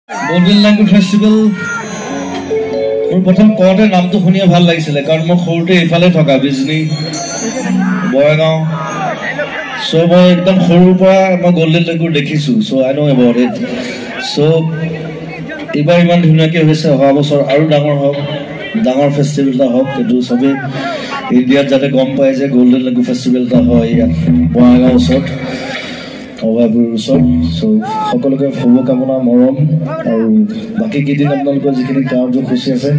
Golden লাঙ্গুৰ festival মোৰ প্ৰথম কওঁতে নামটো শুনিয়ে ভাল লাগিছিলে কাৰণ মই সৰুতে এইফালে থকা বিজনী বৰগাঁও চ' মই একদম সৰুৰ পৰা মই গোল্ডেন লাঙ্গুৰ দেখিছোঁ চ' আই ন' এবাউট ইট চ' এইবাৰ ইমান ধুনীয়াকৈ হৈছে অহা বছৰ আৰু ডাঙৰ হওক ডাঙৰ ফেষ্টিভেল এটা হওক সেইটো চবেই ইণ্ডিয়াত যাতে গম পায় যে গোল্ডেন লাঙ্গুৰ ফেষ্টিভেল এটা হয় ইয়াত বঙাইগাঁও ওচৰত অভাৱপুৰৰ ওচৰত চ' সকলোকে শুভকামনা মৰম আৰু বাকী কেইদিন আপোনালোকৰ যিখিনি গাঁৱত যে খুচি আছে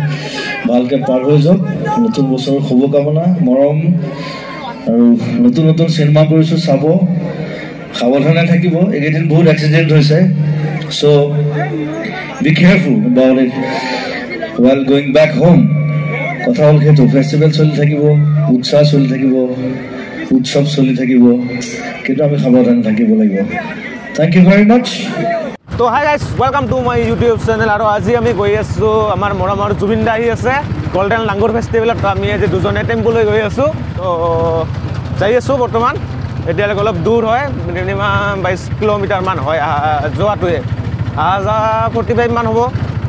ভালকৈ পাৰ হৈ যাওক নতুন বছৰৰ শুভকামনা মৰম আৰু নতুন নতুন চিনেমা কৰিছোঁ চাব সাৱধানে থাকিব এইকেইদিন বহুত এক্সিডেণ্ট হৈছে so' be careful about it while going back home কথা হ'ল সেইটো ফেষ্টিভেল চলি থাকিব উৎসৱ চলি থাকিব উৎসৱ চলি থাকিব কিন্তু আমি সাৱধানে থাকিব লাগিব থ্যাংক ইউ ভেৰি মাচ তো hi guys welcome to my YouTube channel আৰু আজি আমি গৈ আছোঁ আমাৰ মৰমৰ জুবিন দা আহি আছে গোল্ডেন লাঙ্গুৰ ফেষ্টিভেলত তো আমি আজি দুজনে টেম্পু লৈ গৈ আছোঁ তো যাই আছোঁ বৰ্তমান এতিয়ালৈকে অলপ দূৰ হয় মিনিমাম 22 কিলোমিটাৰমান হয় যোৱাটোৱে অহা যোৱা 45 মান হ'ব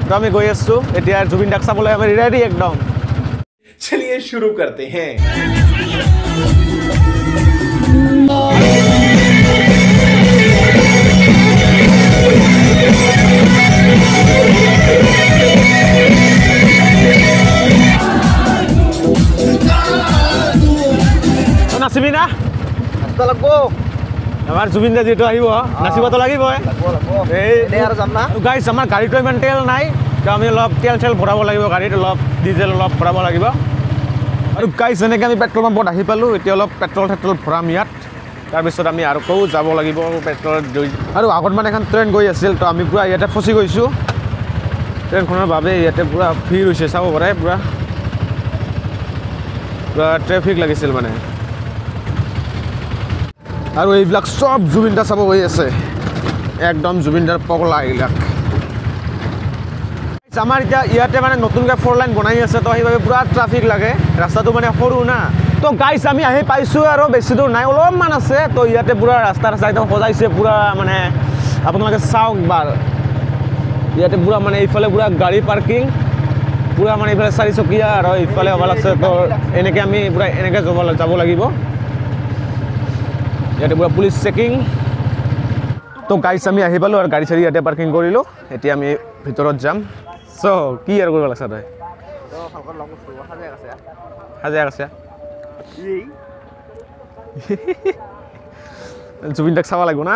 তো আমি গৈ আছোঁ এতিয়া জুবিন দাক চাবলৈ আমি ৰেডি একদম चलिए शुरू करते हैं নাচিবি না লাগব আমাৰ জুবিন দা যেটো আহিব নাচিবতো লাগিব গাইজ আমাৰ গাড়ীটো ইমান তেল নাই তো আমি অলপ তেল ভৰাব লাগিব গাড়ীত অলপ ডিজেল অলপ ভৰাব লাগিব আৰু গাইজ এনেকৈ আমি পেট্ৰল পাম্পত আহি পালোঁ এতিয়া অলপ পেট্ৰল ভৰাম ইয়াত তাৰপিছত আমি আৰু আকৌ যাব লাগিব পেট্ৰল আৰু আগত মানে এখন ট্ৰেইন গৈ আছিল তো আমি পূৰা ইয়াতে ফচি গৈছোঁ ট্ৰেইনখনৰ বাবে ইয়াতে পূৰা ভিৰ হৈছে চাব পাৰে পূৰা ট্ৰেফিক লাগিছিল মানে আৰু এইবিলাক চব জুবিন দা চাব গৈ আছে একদম জুবিন দাৰ পগলা এইবিলাক আমাৰ এতিয়া ইয়াতে মানে নতুনকৈ 4 লাইন বনাই আছে তো সেইবাবে পূৰা ট্ৰাফিক লাগে ৰাস্তাটো মানে সৰু না তো গাইজ আমি আহি পাইছোঁ আৰু বেছি দূৰ নাই অলপমান আছে তো ইয়াতে পূৰা ৰাস্তা একদম সজাইছে পূৰা মানে আপোনালোকে চাওক বাৰ ইয়াতে পূৰা মানে এইফালে পূৰা গাড়ী পাৰ্কিং পূৰা মানে এইফালে 4 চকীয়া আৰু এইফালে হ'ব লাগছে তো এনেকৈ আমি পূৰা এনেকৈ যাব লাগিব ইয়াতে পূৰা পুলিচ চেকিং তো গাইজ আমি আহি পালোঁ আৰু গাড়ী চাৰি ইয়াতে পাৰ্কিং কৰিলোঁ এতিয়া আমি ভিতৰত যাম চ' কি আৰু কৰিব লাগছে তই সাজাই আছে জুবিন দাক চাব লাগিব না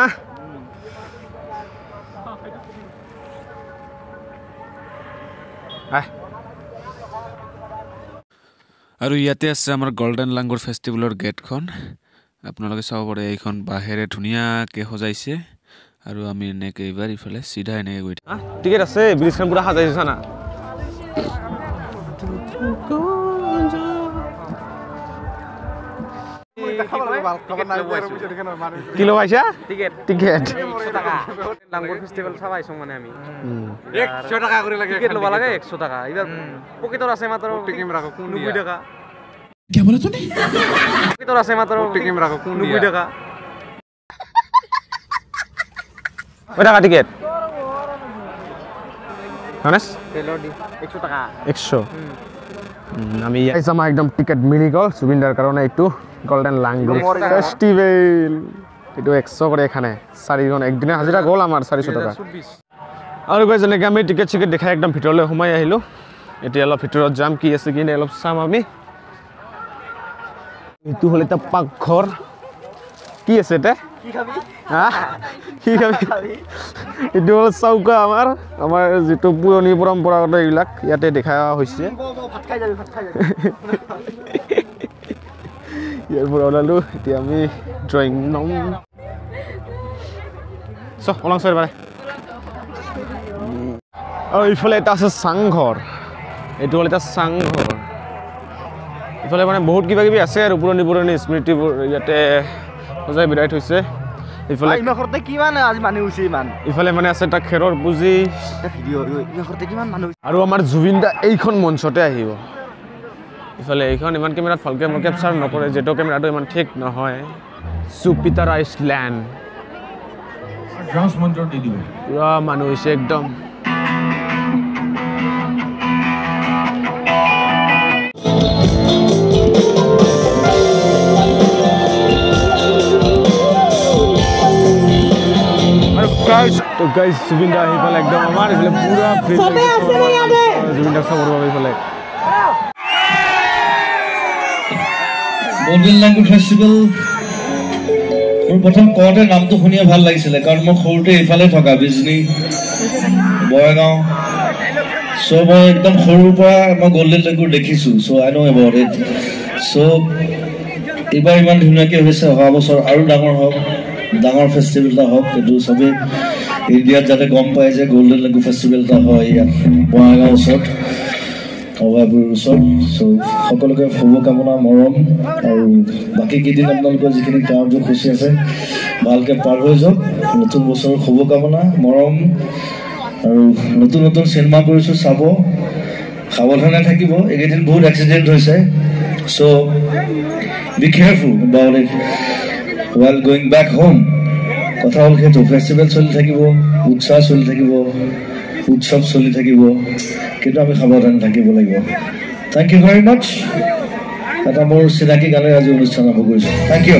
আৰু ইয়াতে আছে আমাৰ গোল্ডেন লাঙ্গুৰ ফেষ্টিভেলৰ গেটখন আপোনালোকে চাব পাৰে এইখন বাঁহেৰে ধুনীয়াকৈ সজাইছে আৰু আমি এনেকৈ এইবাৰ ইফালে চিধা এনেকৈ গৈ থাকোঁ টিকেট আছে ব্ৰিজখন পূৰা সাজাইছে না কি লগাইছা টিকেট লাঙ্গুৰ ফেষ্টিভেল চাব আহিছোঁ মানে আমি 100 টাকা কৰি লাগে টিকেট ল'ব লাগে 100 টাকা এইবাৰ পকেটৰ আছে মাত্ৰ 90 টাকা क्या बोला तूने পকেটৰ আছে মাত্ৰ 90 টাকা টাকা টিকেট হনেস তেলৰ দি 100 টাকা 100 আমি আমাৰ একদম টিকেট মিলি গ'ল জুবিন দাৰ কাৰণে এইটো গোল্ডেন লাঙ্গুৰ ফেষ্টিভেল এইটো 100 কৰে এখানে 4 জন একদিনে হাজিৰা গ'ল আমাৰ 400 টাকা আৰু গৈ যেনেকৈ আমি টিকেট দেখাই একদম ভিতৰলৈ সোমাই আহিলোঁ এতিয়া অলপ ভিতৰত যাম কি আছে কি নাই অলপ চাম আমি এইটো হ'ল এটা পাকঘৰ কি আছে এটা কি খাবি কি খাবি এইটো হ'ল চৌকা আমাৰ যিটো পুৰণি পৰম্পৰাগত এইবিলাক ইয়াতে দেখা হৈছে ভাত খাই যাবি ইয়াৰ পৰা ওলালোঁ এতিয়া আমি ড্ৰয়িং ল'ম ওলাং চাই পাৰে আৰু এইফালে এটা আছে চাংঘৰ এইটো হ'ল এটা চাংঘৰ ইফালে মানে বহুত কিবা কিবি আছে আৰু পুৰণি স্মৃতিবোৰ ইয়াতে সজাই বিদায় থৈছে ইফালে ইফালে মানে আছে এটা খেৰৰ পুঁজি আৰু আমাৰ জুবিন দা এইখন মঞ্চতে আহিব ইফালে এইখন ইমান কেমেৰাত ভালকৈ মই কেপচাৰ নকৰে যেটো কেমেৰাটো ইমান ঠিক নহয় জুপিটাৰ আইছলেণ্ড পুৰা মানুহ হৈছে একদম guys. So guys, Zubin da hi pale ekdom amar ifale pura feel Sobe ase na yate. Zubin da sabor babe ifale. Golden Language Festival মোৰ প্ৰথম কওঁতে নামটো শুনিয়ে ভাল লাগিছিলে কাৰণ মই সৰুতে এইফালে থকা বিজনী বয়গাঁও চ' মই একদম সৰুৰ পৰা মই গল্ডেন লেংগুৱেজ দেখিছোঁ চ' আই ন' এবাউট ইট চ' এইবাৰ ইমান ধুনীয়াকৈ হৈছে অহা বছৰ আৰু ডাঙৰ হওক ডাঙৰ ফেষ্টিভেল এটা হওক সেইটো চবেই ইণ্ডিয়াত যাতে গম পায় যে গল্ডেন লেংগুৱেজ ফেষ্টিভেল এটা হয় ইয়াত বঙাইগাঁও ওচৰত অভাৱপুৰৰ ওচৰত চ' সকলোকে শুভকামনা মৰম আৰু বাকী কেইদিন আপোনালোকৰ যিখিনি গাঁৱত যে খুচি আছে ভালকৈ পাৰ হৈ যাওক নতুন বছৰৰ শুভকামনা মৰম আৰু নতুন নতুন চিনেমা কৰিছোঁ চাব সাৱধানে থাকিব এইকেইদিন বহুত এক্সিডেণ্ট হৈছে so' be careful about it while going back home কথা হ'ল সেইটো ফেষ্টিভেল চলি থাকিব উৎসাহ চলি থাকিব উৎসৱ চলি থাকিব কিন্তু আমি সাৱধানে থাকিব লাগিব থেংক ইউ ভেৰি মাছ এটা মোৰ চিনাকি গানে আজি অনুষ্ঠান আৰম্ভ কৰিছোঁ থেংক ইউ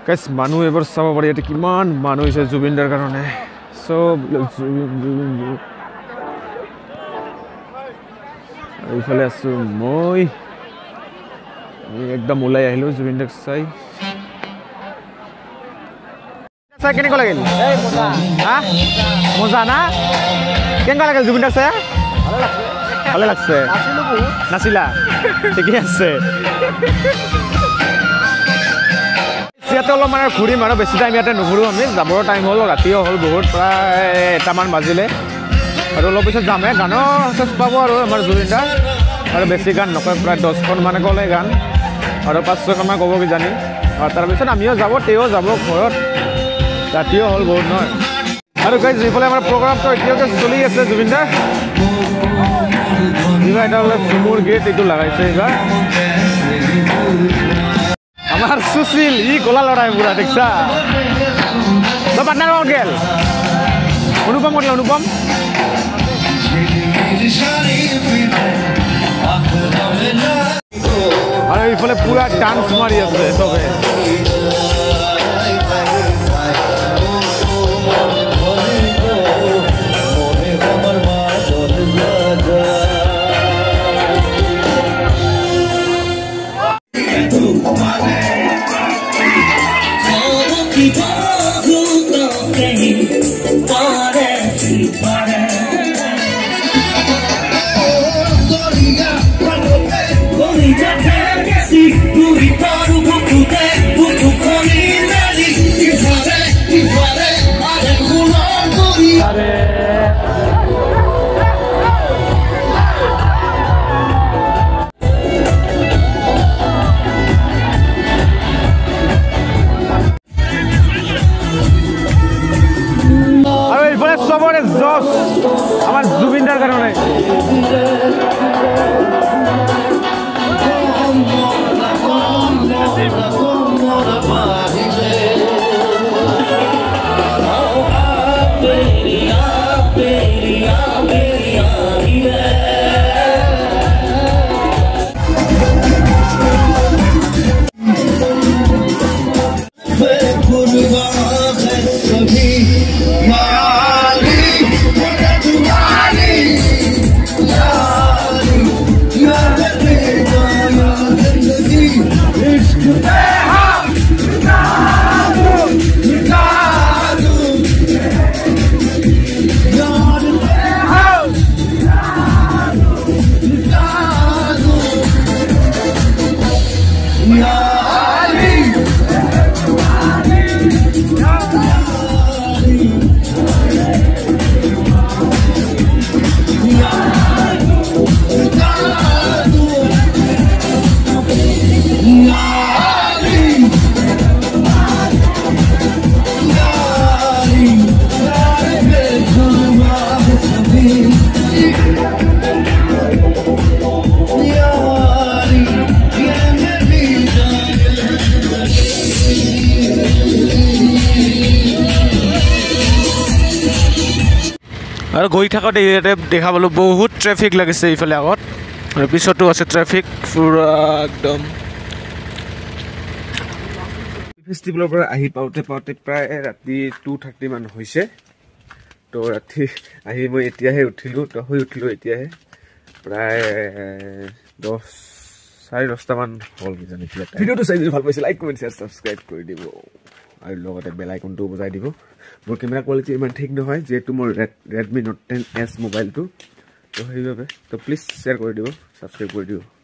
guys মানুহ এবাৰ চাব পাৰি ইয়াতে কিমান মানুহ হৈছে জুবিন দাৰ কাৰণে সব এইফালে আছো মই একদম ওলাই আহিলো জুবিন দাক চাই চাই কেনেকুৱা লাগিল এই মজা হা মজা না কেনেকুৱা লাগিল জুবিন দাক চাই ভালে লাগছে নাচিলো বহুত নাচিলা ঠিকই আছে ইয়াতে অলপ মানে ঘূৰিম আৰু বেছি টাইম ইয়াতে নুঘূৰোঁ আমি যাবৰ টাইম হ'ল ৰাতিও হ'ল বহুত প্ৰায় 1টামান বাজিলে আৰু অলপ পিছত যামে গানৰ চেষ্টা পাব আৰু আমাৰ জুবিন দা আৰু বেছি গান নকয় প্ৰায় 10খন মানে ক'লে গান আৰু 5-6খন ক'ব কিজানি আৰু তাৰপিছত আমিও যাব তেও যাব ঘৰত ৰাতিও হ'ল বহুত নহয় আৰু গাইজ যিফালে আমাৰ প্ৰগ্ৰামটো এতিয়ালৈকে চলি আছে জুবিন দা এইবাৰ এটা বোলে চুমুৰ গেট এইটো লগাইছে এইবাৰ আমাৰ সুশীল ই গোলা লড়াই পুৰা দেখছা তো পাৰ্টনাৰ গেল অনুপম কৰলে অনুপম আৰু এইফালে পুৰা ডান্স মাৰি আছে চবে সবৰে জস আমাৰ জুবিনদাৰ কাৰণে আৰু গৈ থাকোঁতে ইয়াতে দেখা পালোঁ বহুত ট্ৰেফিক লাগিছে এইফালে আগত আৰু পিছতো আছে ট্ৰেফিক পুৰা একদম ফেষ্টিভেলৰ পৰা আহি পাওঁতে প্ৰায় ৰাতি 2:30 মান হৈছে তো ৰাতি আহি মই এতিয়াহে উঠিলোঁ তো শুই উঠিলোঁ এতিয়াহে প্ৰায় 10:30 মান হ'ল কিজানি ভিডিঅ'টো চাই যদি ভাল পাইছে লাইক কমেণ্ট শ্বেয়াৰ ছাবস্ক্ৰাইব কৰি দিব আৰু লগতে বেল আইকনটো বজাই দিব মোৰ কেমেৰা কোৱালিটি ইমান ঠিক নহয় যেহেতু মোৰ Redmi Note 10S মোবাইলটো তো সেইবাবে তো প্লিজ শ্বেয়াৰ কৰি দিব ছাবস্ক্ৰাইব কৰি দিব